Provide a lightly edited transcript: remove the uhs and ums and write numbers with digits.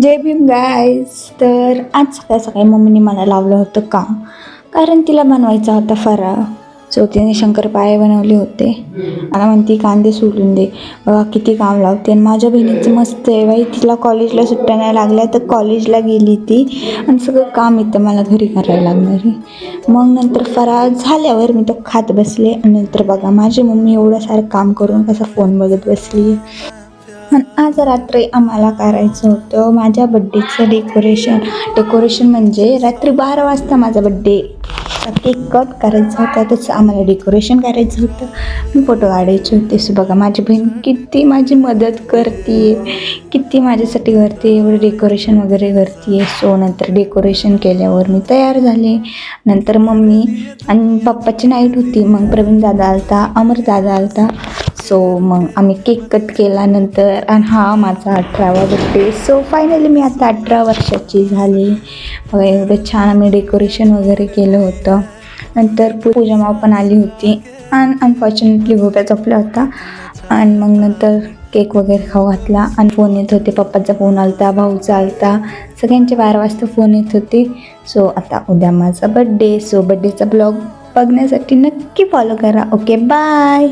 जय Bhim guys. तर आज सकाळी सकाळी मम्मीने मला लावलं होतं काम, कारण तिला बनवायचा होता फराळ. सो तिने शंकरपाळे बनवले होते. मला म्हणती कांदे सोलून दे. बघा किती काम लावते. आणि माझ्या बहिणीचं मस्त आहे बाई, तिला कॉलेजला सुट्ट्या नाही लागल्या तर कॉलेजला गेली ती, आणि सगळं काम इथं मला घरी करायला लागणार आहे. मग नंतर फराळ झाल्यावर मी तो खात बसले, आणि नंतर बघा माझी मम्मी एवढं सारं काम करून कसा फोन बघत बसली. आणि आज रात्री आम्हाला करायचं होतं माझ्या बड्डेचं डेकोरेशन म्हणजे रात्री 12 वाजता माझा बड्डे केक कट करायचा होता, तसं आम्हाला डेकोरेशन करायचं होतं. मी फोटो काढायचे होते. सो बघा माझी बहीण किती माझी मदत करते, किती माझ्यासाठी करते, एवढं डेकोरेशन वगैरे करते. सो नंतर डेकोरेशन केल्यावर मी तयार झाले. नंतर मम्मी आणि पप्पाची नाईट होती. मग प्रवीण दादा आलता, अमर दादा आलता. सो मग आम्ही केक कट केला नंतर. आणि हा माझा 18वा बड्डे. सो फायनली मी आता 18 वर्षाची झाली. बघा एवढं छान आम्ही डेकोरेशन वगैरे केलं होतं. नंतर पूजा माव पण आली होती, आणि अनफॉर्च्युनेटली गोप्या झोपला होता. आणि मग नंतर केक वगैरे खाऊ घातला. आणि फोन येत होते, पप्पाचा फोन आलता, भाऊचा आलता, सगळ्यांचे 12 वाजता फोन येत होते. सो आता उद्या माझा बड्डे. सो बड्डेचा ब्लॉग बघण्यासाठी नक्की फॉलो करा. Okay bye.